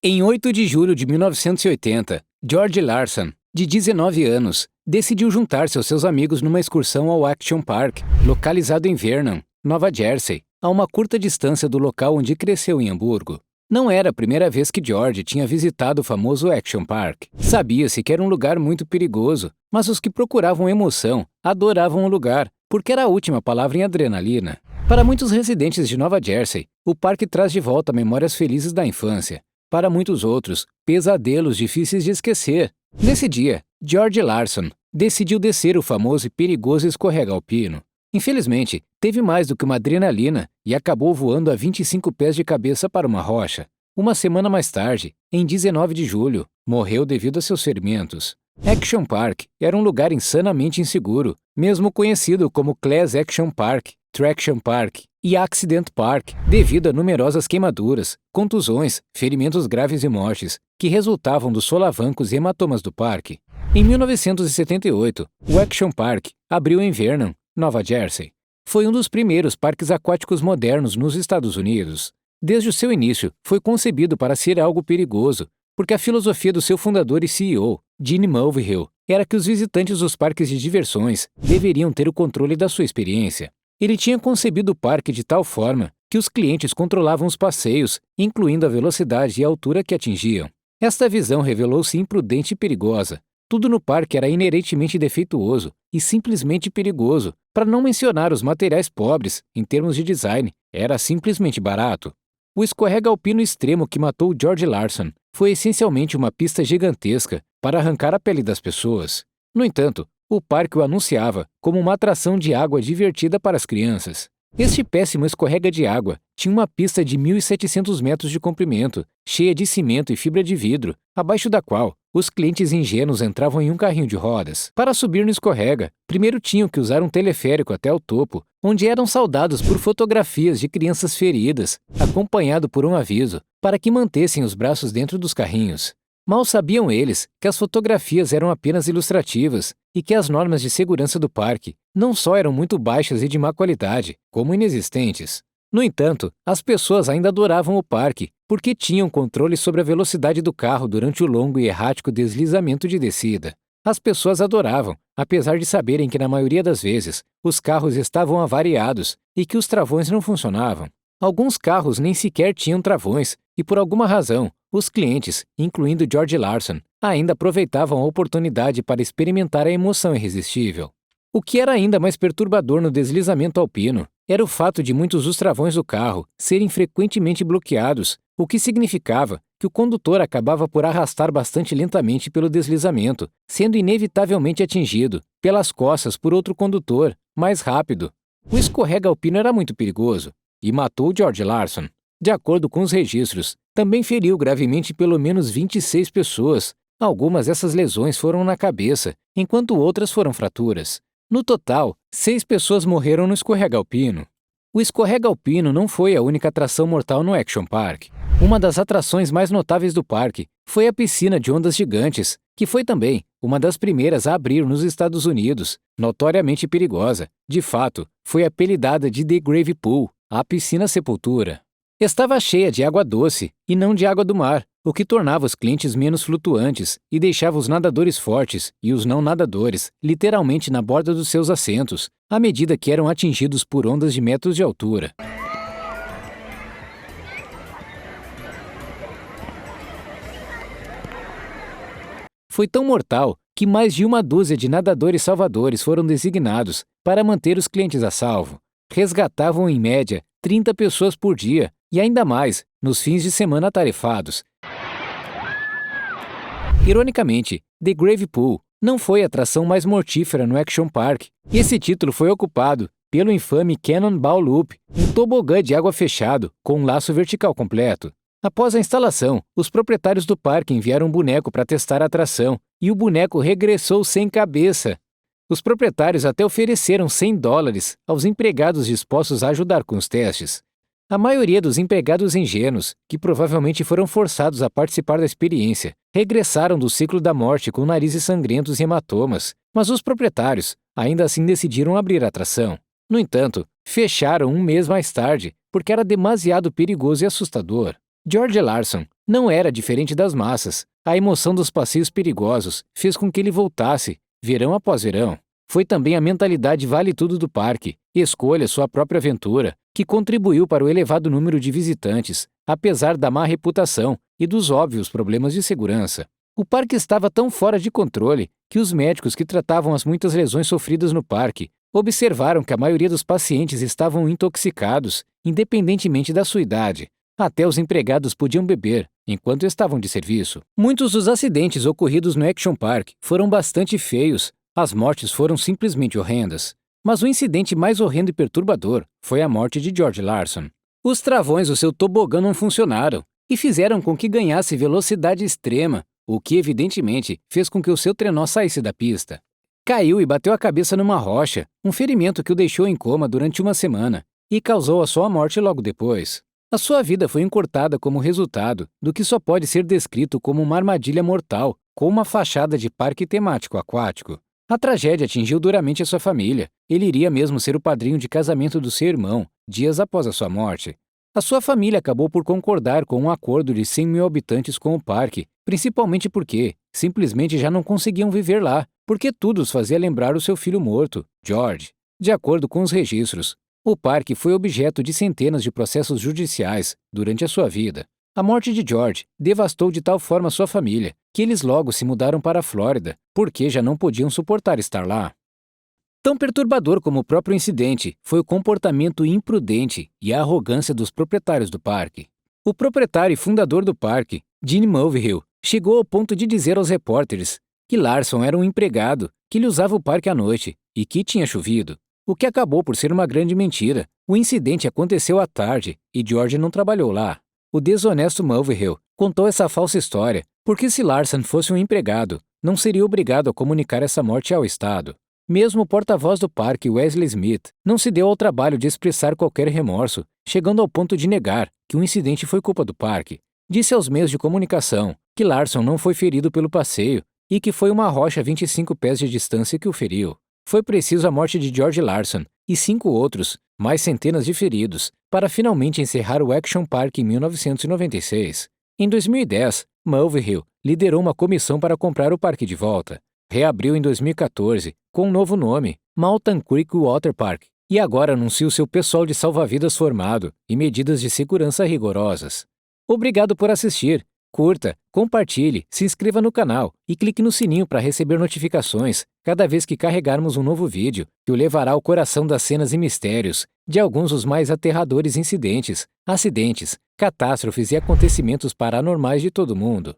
Em 8 de julho de 1980, George Larson, de 19 anos, decidiu juntar-se aos seus amigos numa excursão ao Action Park, localizado em Vernon, Nova Jersey, a uma curta distância do local onde cresceu em Hamburgo. Não era a primeira vez que George tinha visitado o famoso Action Park. Sabia-se que era um lugar muito perigoso, mas os que procuravam emoção adoravam o lugar, porque era a última palavra em adrenalina. Para muitos residentes de Nova Jersey, o parque traz de volta memórias felizes da infância. Para muitos outros, pesadelos difíceis de esquecer. Nesse dia, George Larson decidiu descer o famoso e perigoso escorrega alpino. Infelizmente, teve mais do que uma adrenalina e acabou voando a 25 pés de cabeça para uma rocha. Uma semana mais tarde, em 19 de julho, morreu devido a seus ferimentos. Action Park era um lugar insanamente inseguro, mesmo conhecido como Class Action Park, Traction Park e Accident Park, devido a numerosas queimaduras, contusões, ferimentos graves e mortes, que resultavam dos solavancos e hematomas do parque. Em 1978, o Action Park abriu em Vernon, Nova Jersey. Foi um dos primeiros parques aquáticos modernos nos Estados Unidos. Desde o seu início, foi concebido para ser algo perigoso, porque a filosofia do seu fundador e CEO, Gene Mulvihill, era que os visitantes dos parques de diversões deveriam ter o controle da sua experiência. Ele tinha concebido o parque de tal forma que os clientes controlavam os passeios, incluindo a velocidade e a altura que atingiam. Esta visão revelou-se imprudente e perigosa. Tudo no parque era inerentemente defeituoso e simplesmente perigoso, para não mencionar os materiais pobres, em termos de design, era simplesmente barato. O escorrega alpino extremo que matou George Larson foi essencialmente uma pista gigantesca para arrancar a pele das pessoas. No entanto, o parque o anunciava como uma atração de água divertida para as crianças. Este péssimo escorrega de água tinha uma pista de 1.700 metros de comprimento, cheia de cimento e fibra de vidro, abaixo da qual os clientes ingênuos entravam em um carrinho de rodas. Para subir no escorrega, primeiro tinham que usar um teleférico até o topo, onde eram saudados por fotografias de crianças feridas, acompanhado por um aviso para que mantessem os braços dentro dos carrinhos. Mal sabiam eles que as fotografias eram apenas ilustrativas e que as normas de segurança do parque não só eram muito baixas e de má qualidade, como inexistentes. No entanto, as pessoas ainda adoravam o parque porque tinham controle sobre a velocidade do carro durante o longo e errático deslizamento de descida. As pessoas adoravam, apesar de saberem que na maioria das vezes os carros estavam avariados e que os travões não funcionavam. Alguns carros nem sequer tinham travões e, por alguma razão, os clientes, incluindo George Larson, ainda aproveitavam a oportunidade para experimentar a emoção irresistível. O que era ainda mais perturbador no deslizamento alpino era o fato de muitos dos travões do carro serem frequentemente bloqueados, o que significava que o condutor acabava por arrastar bastante lentamente pelo deslizamento, sendo inevitavelmente atingido pelas costas por outro condutor, mais rápido. O escorrega alpino era muito perigoso e matou George Larson. De acordo com os registros, também feriu gravemente pelo menos 26 pessoas. Algumas dessas lesões foram na cabeça, enquanto outras foram fraturas. No total, 6 pessoas morreram no escorrega alpino. O escorrega alpino não foi a única atração mortal no Action Park. Uma das atrações mais notáveis do parque foi a piscina de ondas gigantes, que foi também uma das primeiras a abrir nos Estados Unidos, notoriamente perigosa. De fato, foi apelidada de The Grave Pool, a piscina sepultura. Estava cheia de água doce e não de água do mar, o que tornava os clientes menos flutuantes e deixava os nadadores fortes e os não nadadores literalmente na borda dos seus assentos, à medida que eram atingidos por ondas de metros de altura. Foi tão mortal que mais de uma dúzia de nadadores salvadores foram designados para manter os clientes a salvo. Resgatavam, em média, 30 pessoas por dia, e ainda mais nos fins de semana atarefados. Ironicamente, The Grave Pool não foi a atração mais mortífera no Action Park. Esse título foi ocupado pelo infame Cannonball Loop, um tobogã de água fechado com um laço vertical completo. Após a instalação, os proprietários do parque enviaram um boneco para testar a atração, e o boneco regressou sem cabeça. Os proprietários até ofereceram $100 aos empregados dispostos a ajudar com os testes. A maioria dos empregados ingênuos, que provavelmente foram forçados a participar da experiência, regressaram do ciclo da morte com narizes sangrentos e hematomas, mas os proprietários ainda assim decidiram abrir a atração. No entanto, fecharam um mês mais tarde, porque era demasiado perigoso e assustador. George Larson não era diferente das massas. A emoção dos passeios perigosos fez com que ele voltasse, verão após verão. Foi também a mentalidade vale-tudo do parque, escolha sua própria aventura, que contribuiu para o elevado número de visitantes, apesar da má reputação e dos óbvios problemas de segurança. O parque estava tão fora de controle que os médicos que tratavam as muitas lesões sofridas no parque observaram que a maioria dos pacientes estavam intoxicados, independentemente da sua idade. Até os empregados podiam beber, enquanto estavam de serviço. Muitos dos acidentes ocorridos no Action Park foram bastante feios. As mortes foram simplesmente horrendas. Mas o incidente mais horrendo e perturbador foi a morte de George Larson. Os travões do seu tobogã não funcionaram e fizeram com que ganhasse velocidade extrema, o que evidentemente fez com que o seu trenó saísse da pista. Caiu e bateu a cabeça numa rocha, um ferimento que o deixou em coma durante uma semana e causou a sua morte logo depois. A sua vida foi encurtada como resultado do que só pode ser descrito como uma armadilha mortal com uma fachada de parque temático aquático. A tragédia atingiu duramente a sua família. Ele iria mesmo ser o padrinho de casamento do seu irmão, dias após a sua morte. A sua família acabou por concordar com um acordo de 100 mil habitantes com o parque, principalmente porque simplesmente já não conseguiam viver lá, porque tudo os fazia lembrar o seu filho morto, George. De acordo com os registros, o parque foi objeto de centenas de processos judiciais durante a sua vida. A morte de George devastou de tal forma sua família que eles logo se mudaram para a Flórida, porque já não podiam suportar estar lá. Tão perturbador como o próprio incidente foi o comportamento imprudente e a arrogância dos proprietários do parque. O proprietário e fundador do parque, Gene Mulvihill, chegou ao ponto de dizer aos repórteres que Larson era um empregado que lhe usava o parque à noite e que tinha chovido, o que acabou por ser uma grande mentira. O incidente aconteceu à tarde e George não trabalhou lá. O desonesto Mulvihill contou essa falsa história porque se Larson fosse um empregado, não seria obrigado a comunicar essa morte ao Estado. Mesmo o porta-voz do parque, Wesley Smith, não se deu ao trabalho de expressar qualquer remorso, chegando ao ponto de negar que o incidente foi culpa do parque. Disse aos meios de comunicação que Larson não foi ferido pelo passeio e que foi uma rocha a 25 pés de distância que o feriu. Foi preciso a morte de George Larson e 5 outros, mais centenas de feridos, para finalmente encerrar o Action Park em 1996. Em 2010, Mulvihill liderou uma comissão para comprar o parque de volta. Reabriu em 2014, com um novo nome, Mountain Creek Water Park, e agora anuncia o seu pessoal de salva-vidas formado e medidas de segurança rigorosas. Obrigado por assistir. Curta, compartilhe, se inscreva no canal e clique no sininho para receber notificações cada vez que carregarmos um novo vídeo que o levará ao coração das cenas e mistérios de alguns dos mais aterradores incidentes, acidentes, catástrofes e acontecimentos paranormais de todo o mundo.